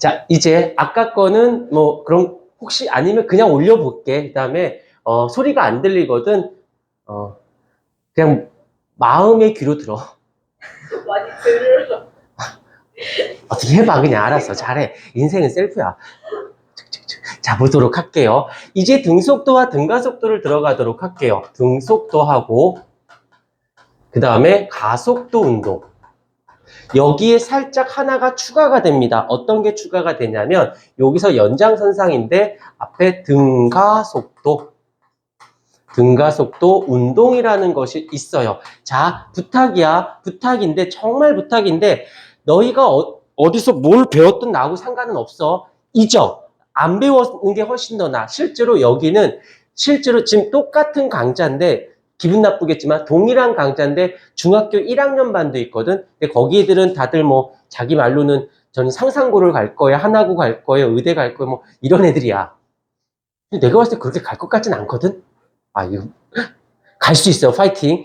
자, 이제 아까 거는 뭐 그럼 혹시 아니면 그냥 올려볼게. 그 다음에 소리가 안 들리거든. 그냥 마음의 귀로 들어. 많이 들으러. 어떻게 해봐. 그냥 알았어. 잘해. 인생은 셀프야. 자, 보도록 할게요. 이제 등속도와 등가속도를 들어가도록 할게요. 등속도하고 그 다음에 가속도 운동. 여기에 살짝 하나가 추가가 됩니다. 어떤 게 추가가 되냐면 여기서 연장선상인데 앞에 등가속도 운동이라는 것이 있어요. 자, 부탁이야. 부탁인데 정말 부탁인데 너희가 어디서 뭘 배웠든 나하고 상관은 없어. 잊어. 안 배웠는 게 훨씬 더 나아. 실제로 지금 똑같은 강좌인데 기분 나쁘겠지만 동일한 강좌인데 중학교 1학년 반도 있거든. 근데 거기 애들은 다들 뭐 자기 말로는 저는 상상고를 갈 거예요. 하나고 갈 거예요. 의대 갈 거예요. 뭐 이런 애들이야. 근데 내가 봤을 때 그렇게 갈 것 같진 않거든. 아, 이거 갈 수 있어요. 파이팅.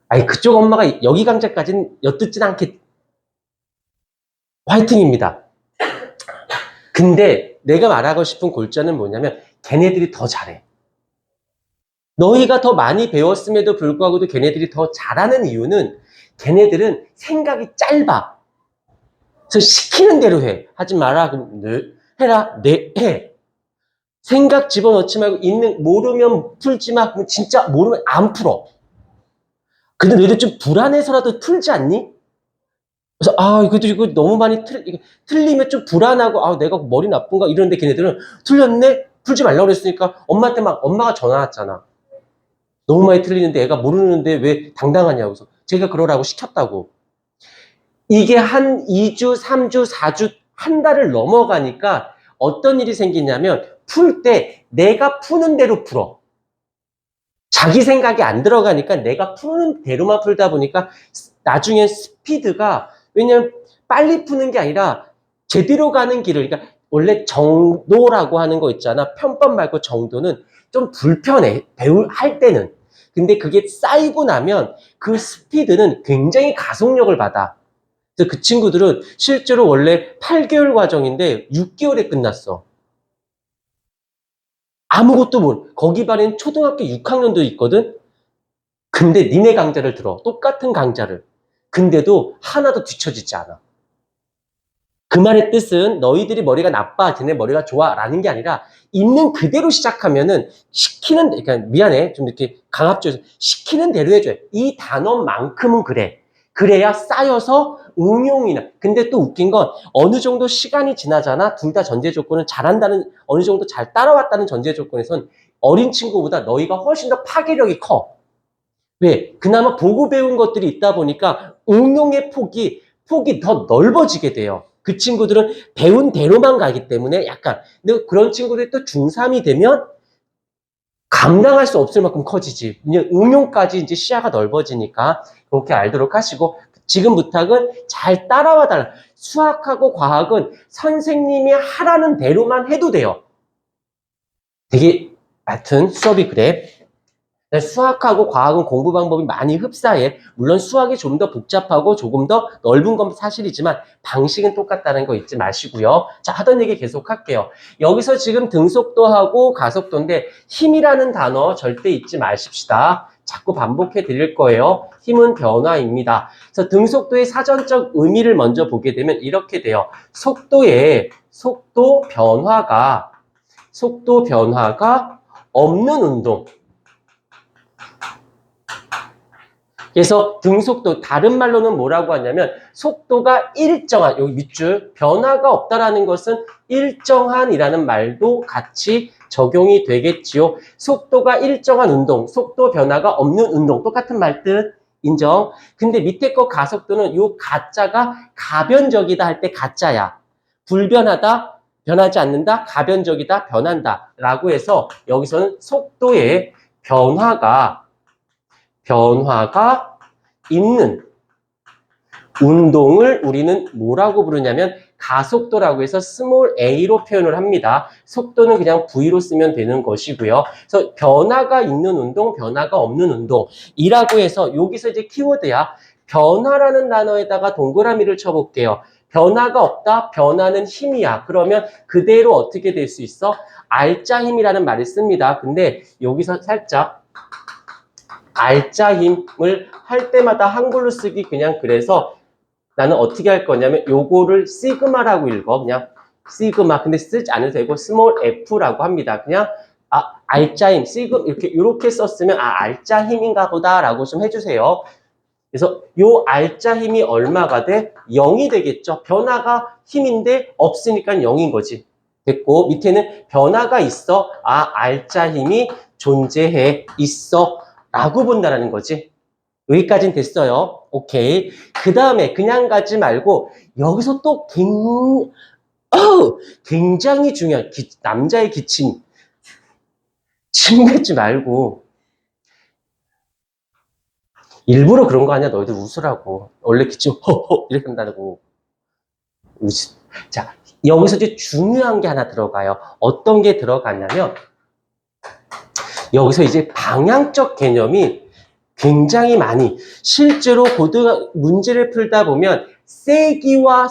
아니, 그쪽 엄마가 여기 강좌까지는 엿듣진 않겠. 화이팅입니다. 근데 내가 말하고 싶은 골자는 뭐냐면 걔네들이 더 잘해. 너희가 더 많이 배웠음에도 불구하고도 걔네들이 더 잘하는 이유는 걔네들은 생각이 짧아. 그래서 시키는 대로 해. 하지 마라. 그럼 네, 해라. 네, 해. 생각 집어넣지 말고 모르면 풀지 마. 그럼 진짜 모르면 안 풀어. 근데 너희들 좀 불안해서라도 풀지 않니? 그래서 이거 너무 많이 틀리면 좀 불안하고 내가 머리 나쁜가 이런데 걔네들은 틀렸네? 풀지 말라고 그랬으니까 엄마한테 엄마가 전화 왔잖아. 너무 많이 틀리는데 애가 모르는데 왜 당당하냐고. 그래서 제가 그러라고 시켰다고. 이게 한 2주, 3주, 4주, 한 달을 넘어가니까 어떤 일이 생기냐면 풀 때 내가 푸는 대로 풀어. 자기 생각이 안 들어가니까 내가 푸는 대로만 풀다 보니까 나중에 스피드가 왜냐면 빨리 푸는 게 아니라 제대로 가는 길을 그러니까 원래 정도라고 하는 거 있잖아. 편법 말고 정도는 좀 불편해. 할 때는. 근데 그게 쌓이고 나면 그 스피드는 굉장히 가속력을 받아. 그래서 그 친구들은 실제로 원래 8개월 과정인데 6개월에 끝났어. 아무것도 거기 반엔 초등학교 6학년도 있거든? 근데 니네 강좌를 들어. 똑같은 강좌를. 근데도 하나도 뒤처지지 않아. 그 말의 뜻은 너희들이 머리가 나빠, 쟤네 머리가 좋아 라는 게 아니라 있는 그대로 시작하면은 그러니까 미안해. 좀 이렇게 강압적으로 시키는 대로 해줘요. 이 단어만큼은 그래. 그래야 쌓여서 응용이나. 근데 또 웃긴 건 어느 정도 시간이 지나잖아. 둘 다 전제 조건은 잘한다는, 어느 정도 잘 따라왔다는 전제 조건에선 어린 친구보다 너희가 훨씬 더 파괴력이 커. 왜? 그나마 보고 배운 것들이 있다 보니까 응용의 폭이 더 넓어지게 돼요. 그 친구들은 배운 대로만 가기 때문에 약간, 근데 그런 친구들이 또 중3이 되면 감당할 수 없을 만큼 커지지. 그냥 응용까지 이제 시야가 넓어지니까 그렇게 알도록 하시고, 지금 부탁은 잘 따라와 달라. 수학하고 과학은 선생님이 하라는 대로만 해도 돼요. 하여튼 수업이 그래. 수학하고 과학은 공부 방법이 많이 흡사해. 물론 수학이 좀 더 복잡하고 조금 더 넓은 건 사실이지만 방식은 똑같다는 거 잊지 마시고요. 자, 하던 얘기 계속 할게요. 여기서 지금 등속도하고 가속도인데 힘이라는 단어 절대 잊지 마십시다. 자꾸 반복해 드릴 거예요. 힘은 변화입니다. 그래서 등속도의 사전적 의미를 먼저 보게 되면 이렇게 돼요. 속도 변화가 없는 운동. 그래서 등속도, 다른 말로는 뭐라고 하냐면 속도가 일정한, 여기 밑줄, 변화가 없다라는 것은 일정한이라는 말도 같이 적용이 되겠지요. 속도가 일정한 운동, 속도 변화가 없는 운동, 똑같은 말 뜻, 인정. 근데 밑에 거 가속도는 요 가짜가 가변적이다 할 때 가짜야. 불변하다, 변하지 않는다, 가변적이다, 변한다 라고 해서 여기서는 속도의 변화가 있는 운동을 우리는 뭐라고 부르냐면 가속도라고 해서 스몰 a로 표현을 합니다. 속도는 그냥 v로 쓰면 되는 것이고요. 그래서 변화가 있는 운동, 변화가 없는 운동이라고 해서 여기서 이제 키워드야. 변화라는 단어에다가 동그라미를 쳐볼게요. 변화가 없다. 변화는 힘이야. 그러면 그대로 어떻게 될 수 있어? 알짜 힘이라는 말을 씁니다. 근데 여기서 살짝 알짜 힘을 할 때마다 한글로 쓰기 그냥 그래서 나는 어떻게 할 거냐면 요거를 시그마라고 읽어. 그냥 시그마. 근데 쓰지 않아도 되고 스몰 f라고 합니다. 그냥 알짜 힘, 이렇게 썼으면 알짜 힘인가 보다라고 좀 해주세요. 그래서 요 알짜 힘이 얼마가 돼? 0이 되겠죠. 변화가 힘인데 없으니까 0인 거지. 됐고 밑에는 변화가 있어. 알짜 힘이 존재해 있어 라고 본다라는 거지. 여기까지는 됐어요. 오케이. 그 다음에 그냥 가지 말고 여기서 또 굉장히 중요한 남자의 기침. 침 뱉지 말고 일부러 그런 거 아니야. 너희들 웃으라고. 원래 기침 허허 이렇게 한다고. 자, 여기서 이제 중요한 게 하나 들어가요. 어떤 게 들어가냐면 여기서 이제 방향적 개념이 굉장히 많이 실제로 문제를 풀다 보면 세기와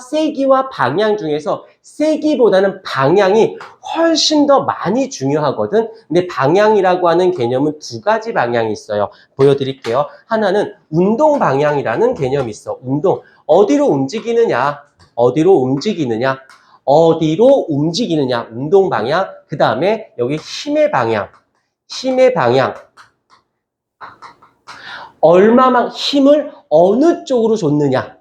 방향 중에서 세기보다는 방향이 훨씬 더 많이 중요하거든. 근데 방향이라고 하는 개념은 두 가지 방향이 있어요. 보여드릴게요. 하나는 운동 방향이라는 개념이 있어. 운동. 어디로 움직이느냐. 운동 방향. 그 다음에 여기 힘의 방향. 얼마만 힘을 어느 쪽으로 줬느냐.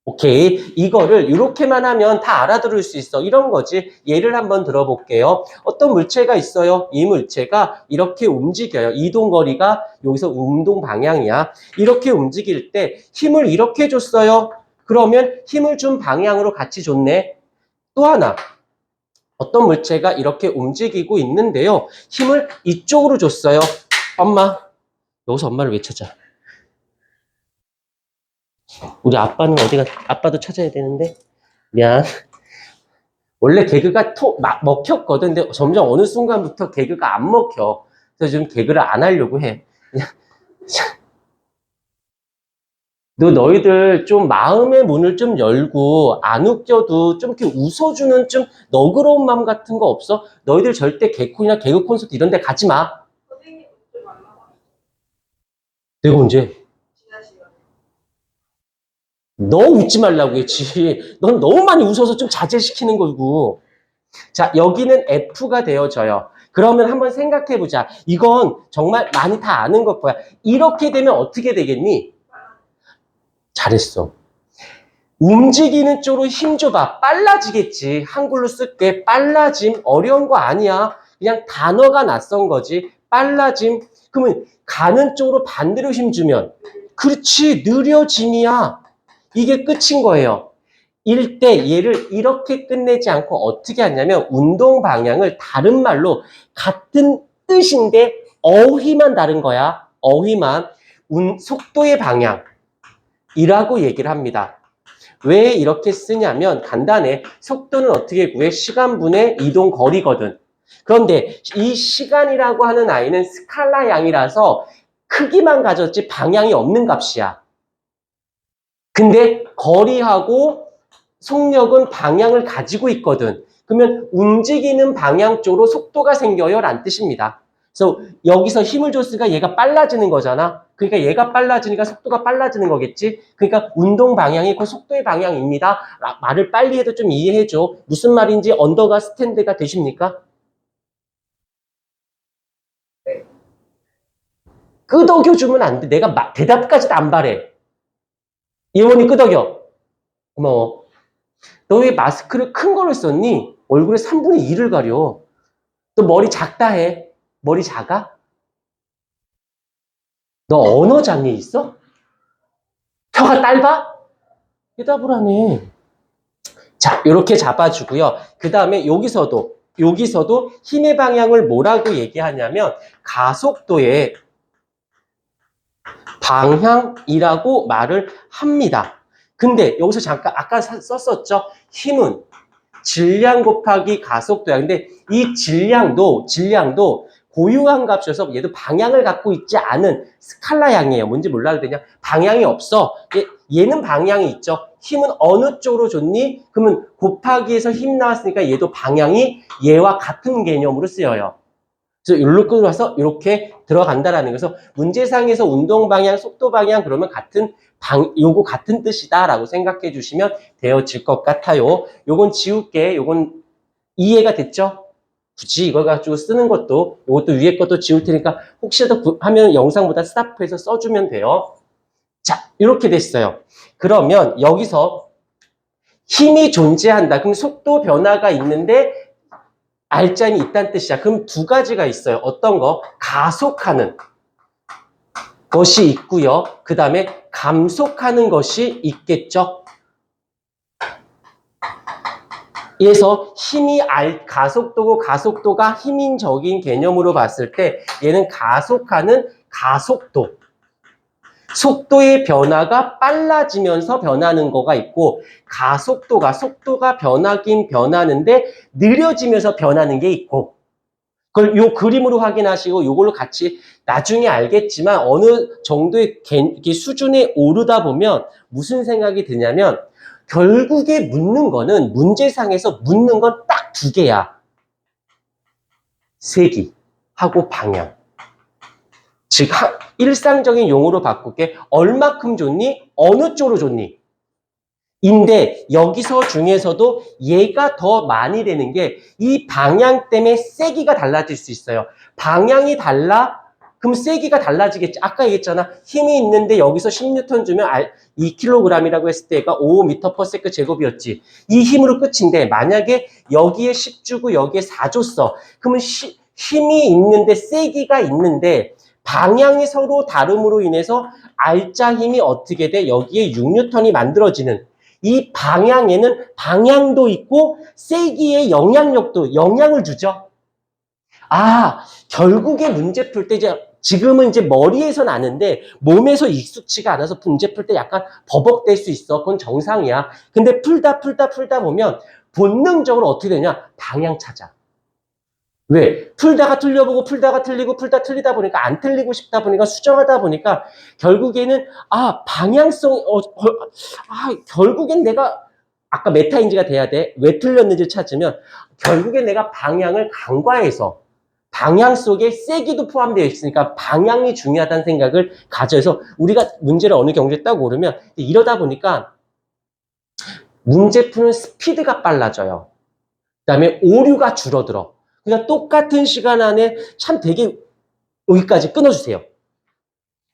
오케이. 이거를 이렇게만 하면 다 알아들을 수 있어. 이런 거지. 예를 한번 들어볼게요. 어떤 물체가 있어요. 이 물체가 이렇게 움직여요. 이동거리가 여기서 운동 방향이야. 이렇게 움직일 때 힘을 이렇게 줬어요. 그러면 힘을 준 방향으로 같이 줬네. 또 하나. 어떤 물체가 이렇게 움직이고 있는데요. 힘을 이쪽으로 줬어요. 엄마. 여기서 엄마를 왜 찾아? 우리 아빠는 아빠도 찾아야 되는데. 미안. 원래 개그가 먹혔거든. 근데 점점 어느 순간부터 개그가 안 먹혀. 그래서 지금 개그를 안 하려고 해. 그냥. 너희들 좀 마음의 문을 좀 열고 안 웃겨도 좀 이렇게 웃어주는 좀 너그러운 마음 같은 거 없어? 너희들 절대 개콘이나 개그 콘서트 이런 데 가지 마. 선생님 좀 안 나와. 내가 언제? 지난 시간에. 너 웃지 말라고 했지. 넌 너무 많이 웃어서 좀 자제시키는 거고. 자, 여기는 F가 되어져요. 그러면 한번 생각해보자. 이건 정말 많이 다 아는 것 거야. 이렇게 되면 어떻게 되겠니? 잘했어. 움직이는 쪽으로 힘 줘봐. 빨라지겠지. 한글로 쓸게. 빨라짐. 어려운 거 아니야. 그냥 단어가 낯선 거지. 빨라짐. 그러면 가는 쪽으로 반대로 힘 주면 그렇지. 느려짐이야. 이게 끝인 거예요. 얘를 이렇게 끝내지 않고 어떻게 하냐면 운동 방향을 다른 말로 같은 뜻인데 어휘만 다른 거야. 어휘만. 속도의 방향이라고 얘기를 합니다. 왜 이렇게 쓰냐면 간단해. 속도는 어떻게 구해? 시간분의 이동 거리거든. 그런데 이 시간이라고 하는 아이는 스칼라 양이라서 크기만 가졌지 방향이 없는 값이야. 근데 거리하고 속력은 방향을 가지고 있거든. 그러면 움직이는 방향 쪽으로 속도가 생겨요 라는 뜻입니다. 그래서 여기서 힘을 줬으니까 얘가 빨라지는 거잖아. 그러니까 얘가 빨라지니까 속도가 빨라지는 거겠지. 그러니까 운동 방향이 그 속도의 방향입니다. 말을 빨리 해도 좀 이해해줘. 무슨 말인지 언더가 스탠드가 되십니까? 네. 끄덕여주면 안 돼. 내가 대답까지도 안 바래. 예원이 끄덕여. 고마워. 너 왜 마스크를 큰 거를 썼니? 얼굴에 3분의 2를 가려. 또 머리 작다 해. 머리 작아? 너 언어 장애 있어? 혀가 짧아? 대답을 하네. 자, 이렇게 잡아주고요. 그 다음에 여기서도 힘의 방향을 뭐라고 얘기하냐면 가속도의 방향이라고 말을 합니다. 근데 여기서 잠깐 아까 썼었죠? 힘은 질량 곱하기 가속도야. 근데 이 질량도 고유한 값이어서 얘도 방향을 갖고 있지 않은 스칼라 양이에요. 뭔지 몰라도 되냐? 방향이 없어. 얘는 방향이 있죠. 힘은 어느 쪽으로 줬니? 그러면 곱하기에서 힘 나왔으니까 얘도 방향이 얘와 같은 개념으로 쓰여요. 그래서 여기로 끌어와서 이렇게 들어간다라는 거죠. 문제상에서 운동 방향, 속도 방향 그러면 요거 같은 뜻이다라고 생각해 주시면 되어질 것 같아요. 요건 지울게. 요건 이해가 됐죠? 굳이 이걸 가지고 쓰는 것도 이것도 위에 것도 지울 테니까 혹시라도 하면 영상보다 스탑해서 써주면 돼요. 자, 이렇게 됐어요. 그러면 여기서 힘이 존재한다. 그럼 속도 변화가 있는데 알짜임이 있다는 뜻이야. 그럼 두 가지가 있어요. 어떤 거? 가속하는 것이 있고요. 그 다음에 감속하는 것이 있겠죠. 그래서 힘이 가속도고 가속도가 힘인적인 개념으로 봤을 때 얘는 가속하는 가속도. 속도의 변화가 빨라지면서 변하는 거가 있고 속도가 변하긴 변하는데 느려지면서 변하는 게 있고 그걸 요 그림으로 확인하시고 요걸로 같이 나중에 알겠지만 어느 정도의 수준에 오르다 보면 무슨 생각이 드냐면 결국에 묻는 거는 문제상에서 묻는 건 딱 두 개야. 세기하고 방향. 즉 일상적인 용어로 바꿀게. 얼마큼 줬니? 어느 쪽으로 줬니? 인데 여기서 중에서도 얘가 더 많이 되는 게 이 방향 때문에 세기가 달라질 수 있어요. 방향이 달라? 그럼 세기가 달라지겠지. 아까 얘기했잖아. 힘이 있는데 여기서 10N 주면 2kg이라고 했을 때 얘가 5m/s 제곱이었지. 이 힘으로 끝인데 만약에 여기에 10 주고 여기에 4 줬어. 그러면 힘이 있는데 세기가 있는데 방향이 서로 다름으로 인해서 알짜 힘이 어떻게 돼? 여기에 6N이 만들어지는 이 방향에는 방향도 있고 세기의 영향을 주죠. 아, 결국에 문제 풀 때 지금은 이제 머리에서는 아는데 몸에서 익숙치가 않아서 문제 풀 때 약간 버벅댈 수 있어. 그건 정상이야. 근데 풀다 보면 본능적으로 어떻게 되냐? 방향 찾아. 왜? 풀다가 틀려보고 풀다가 틀리고 풀다 틀리다 보니까 안 틀리고 싶다 보니까 수정하다 보니까 결국에는 결국엔 내가 아까 메타인지가 돼야 돼. 왜 틀렸는지 찾으면 결국엔 내가 방향을 간과해서 방향 속에 세기도 포함되어 있으니까 방향이 중요하다는 생각을 가져서 우리가 문제를 어느 경지에 딱 오르면 이러다 보니까 문제 푸는 스피드가 빨라져요. 그다음에 오류가 줄어들어. 그냥 똑같은 시간 안에 참 되게 여기까지 끊어주세요.